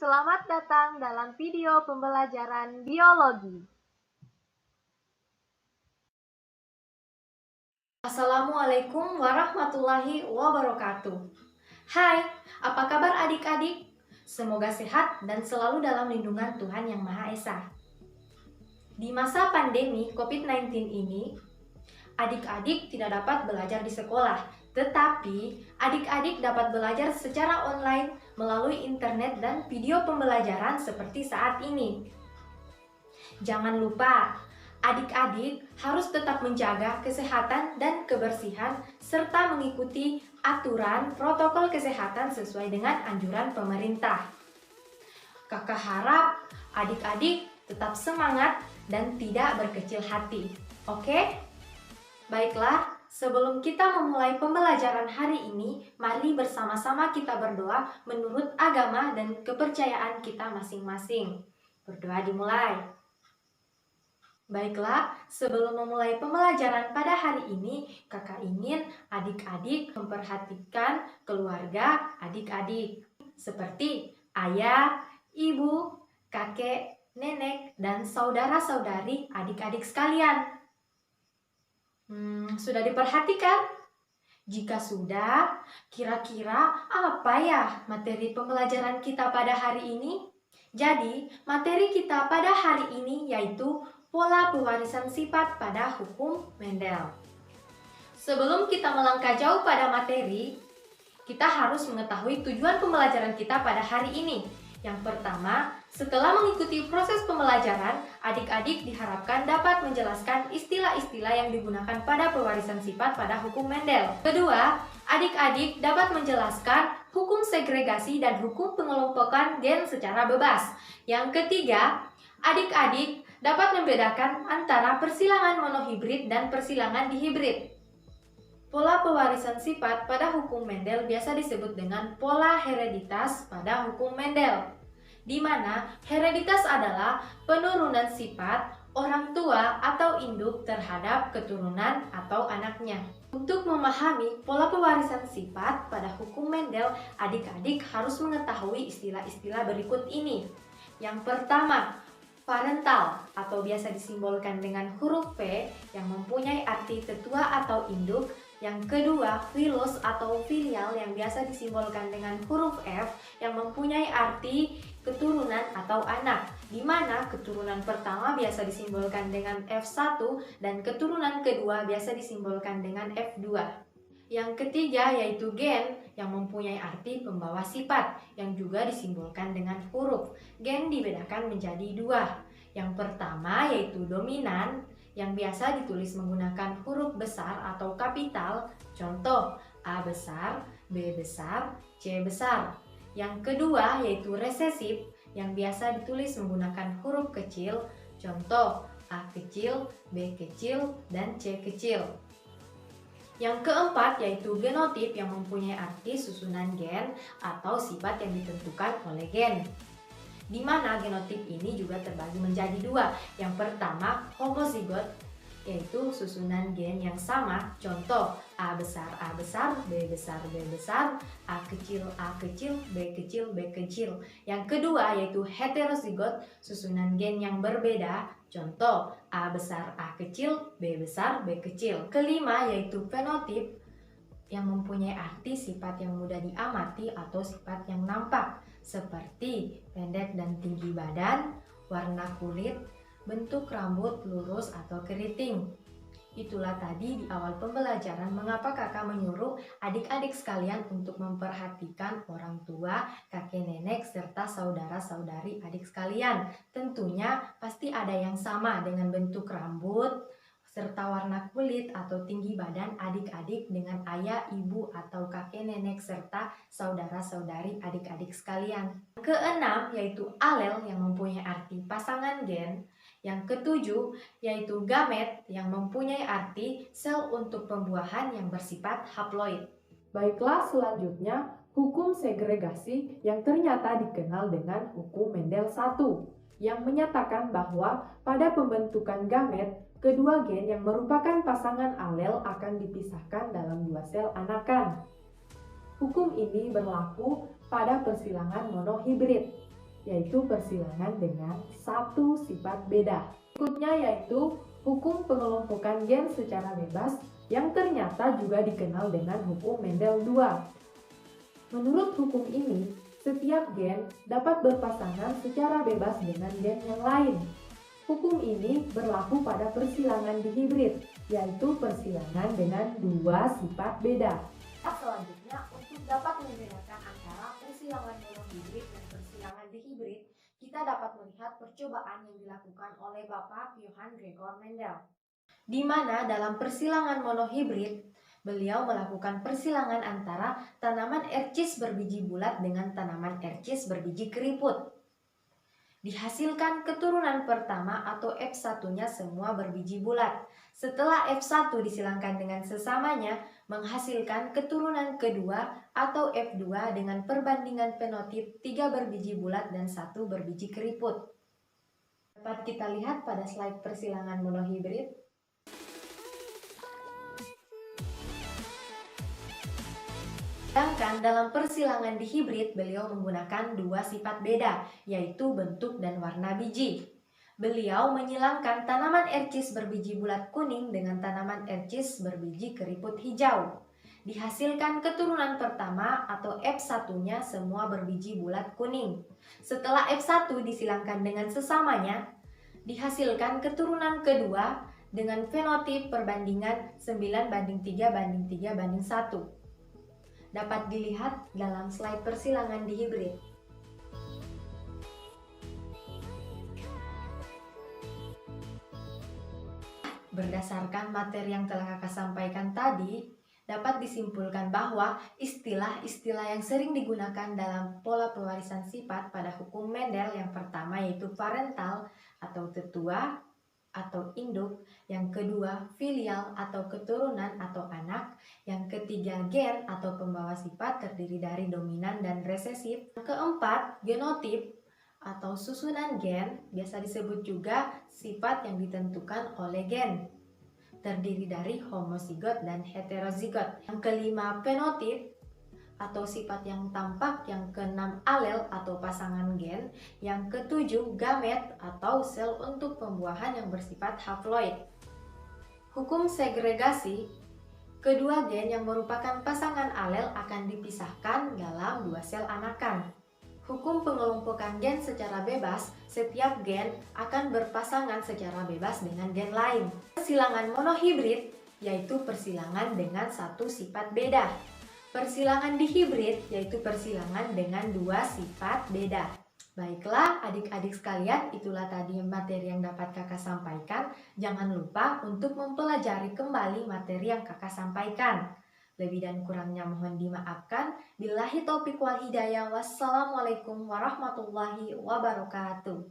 selamat datang dalam video pembelajaran biologi. Assalamualaikum warahmatullahi wabarakatuh. Hai, apa kabar adik-adik? Semoga sehat dan selalu dalam lindungan Tuhan Yang Maha Esa. Di masa pandemi COVID-19 ini, adik-adik tidak dapat belajar di sekolah, tetapi adik-adik dapat belajar secara online melalui internet dan video pembelajaran seperti saat ini. Jangan lupa, adik-adik harus tetap menjaga kesehatan dan kebersihan serta mengikuti aturan protokol kesehatan sesuai dengan anjuran pemerintah. Kakak harap adik-adik tetap semangat dan tidak berkecil hati. Oke? Baiklah, sebelum kita memulai pembelajaran hari ini, mari bersama-sama kita berdoa menurut agama dan kepercayaan kita masing-masing. Berdoa dimulai. Baiklah, sebelum memulai pembelajaran pada hari ini, kakak ingin adik-adik memperhatikan keluarga adik-adik seperti ayah, ibu, kakek, nenek, dan saudara-saudari adik-adik sekalian. Sudah diperhatikan? Jika sudah, kira-kira apa ya materi pembelajaran kita pada hari ini? Jadi, materi kita pada hari ini yaitu pola pewarisan sifat pada hukum Mendel. Sebelum kita melangkah jauh pada materi, kita harus mengetahui tujuan pembelajaran kita pada hari ini. Yang pertama, setelah mengikuti proses pembelajaran, adik-adik diharapkan dapat menjelaskan istilah-istilah yang digunakan pada pewarisan sifat pada hukum Mendel. Kedua, adik-adik dapat menjelaskan hukum segregasi dan hukum pengelompokan gen secara bebas. Yang ketiga, adik-adik dapat membedakan antara persilangan monohibrid dan persilangan dihibrid. Pola pewarisan sifat pada hukum Mendel biasa disebut dengan pola hereditas pada hukum Mendel, di mana hereditas adalah penurunan sifat orang tua atau induk terhadap keturunan atau anaknya. Untuk memahami pola pewarisan sifat pada hukum Mendel, adik-adik harus mengetahui istilah-istilah berikut ini. Yang pertama, parental atau biasa disimbolkan dengan huruf P yang mempunyai arti tetua atau induk. Yang kedua, filos atau filial yang biasa disimbolkan dengan huruf F yang mempunyai arti keturunan atau anak, di mana keturunan pertama biasa disimbolkan dengan F1 dan keturunan kedua biasa disimbolkan dengan F2. Yang ketiga yaitu gen yang mempunyai arti pembawa sifat yang juga disimbolkan dengan huruf. Gen dibedakan menjadi dua. Yang pertama yaitu dominan yang biasa ditulis menggunakan huruf besar atau kapital, contoh A besar, B besar, C besar. Yang kedua yaitu resesif yang biasa ditulis menggunakan huruf kecil, contoh A kecil, B kecil, dan C kecil. Yang keempat yaitu genotip yang mempunyai arti susunan gen atau sifat yang ditentukan oleh gen, di mana genotip ini juga terbagi menjadi dua. Yang pertama homozigot, yaitu susunan gen yang sama, contoh A besar, B besar, B besar, A kecil, B kecil, B kecil. Yang kedua yaitu heterozigot, susunan gen yang berbeda, contoh A besar, A kecil, B besar, B kecil. Kelima yaitu fenotip yang mempunyai arti sifat yang mudah diamati atau sifat yang nampak, seperti pendek dan tinggi badan, warna kulit, bentuk rambut lurus atau keriting. Itulah tadi di awal pembelajaran mengapa kakak menyuruh adik-adik sekalian untuk memperhatikan orang tua, kakek nenek, serta saudara-saudari adik sekalian. Tentunya pasti ada yang sama dengan bentuk rambut, serta warna kulit atau tinggi badan adik-adik dengan ayah, ibu, atau kakek nenek serta saudara-saudari adik-adik sekalian. Keenam yaitu alel yang mempunyai arti pasangan gen. Yang ketujuh yaitu gamet yang mempunyai arti sel untuk pembuahan yang bersifat haploid. Baiklah, selanjutnya hukum segregasi yang ternyata dikenal dengan hukum Mendel 1 yang menyatakan bahwa pada pembentukan gamet, kedua gen yang merupakan pasangan alel akan dipisahkan dalam dua sel anakan. Hukum ini berlaku pada persilangan monohibrid. yaitu persilangan dengan satu sifat beda. Berikutnya yaitu hukum pengelompokan gen secara bebas yang ternyata juga dikenal dengan hukum Mendel II. Menurut hukum ini, setiap gen dapat berpasangan secara bebas dengan gen yang lain. Hukum ini berlaku pada persilangan dihibrid, yaitu persilangan dengan dua sifat beda. Selanjutnya, untuk dapat membedakan antara persilangan monohibrid dan persilangan dihibrid, kita dapat melihat percobaan yang dilakukan oleh Bapak Johann Gregor Mendel. Di mana dalam persilangan monohibrid, beliau melakukan persilangan antara tanaman ercis berbiji bulat dengan tanaman ercis berbiji keriput. Dihasilkan keturunan pertama atau F1-nya semua berbiji bulat. Setelah F1 disilangkan dengan sesamanya, menghasilkan keturunan kedua atau F2 dengan perbandingan fenotip 3 berbiji bulat dan 1 berbiji keriput. Dapat kita lihat pada slide persilangan monohibrid. Sedangkan dalam persilangan dihibrid, beliau menggunakan dua sifat beda, yaitu bentuk dan warna biji. Beliau menyilangkan tanaman ercis berbiji bulat kuning dengan tanaman ercis berbiji keriput hijau. Dihasilkan keturunan pertama atau F1-nya semua berbiji bulat kuning. Setelah F1 disilangkan dengan sesamanya, dihasilkan keturunan kedua dengan fenotip perbandingan 9:3:3:1. Dapat dilihat dalam slide persilangan dihibrid. Berdasarkan materi yang telah kakak sampaikan tadi, dapat disimpulkan bahwa istilah-istilah yang sering digunakan dalam pola pewarisan sifat pada hukum Mendel yang pertama yaitu parental atau tetua atau induk, yang kedua filial atau keturunan atau anak, yang ketiga gen atau pembawa sifat terdiri dari dominan dan resesif, yang keempat genotip atau susunan gen, biasa disebut juga sifat yang ditentukan oleh gen, terdiri dari homozigot dan heterozigot. Yang kelima fenotip atau sifat yang tampak, yang keenam alel atau pasangan gen, yang ketujuh gamet atau sel untuk pembuahan yang bersifat haploid. Hukum segregasi, kedua gen yang merupakan pasangan alel akan dipisahkan dalam dua sel anakan. Hukum pengelompokan gen secara bebas, setiap gen akan berpasangan secara bebas dengan gen lain. Persilangan monohibrid yaitu persilangan dengan satu sifat beda. Persilangan dihibrid yaitu persilangan dengan dua sifat beda. Baiklah adik-adik sekalian, itulah tadi materi yang dapat kakak sampaikan. Jangan lupa untuk mempelajari kembali materi yang kakak sampaikan. Lebih dan kurangnya mohon dimaafkan. Billahi taufiq wal hidayah. Wassalamualaikum warahmatullahi wabarakatuh.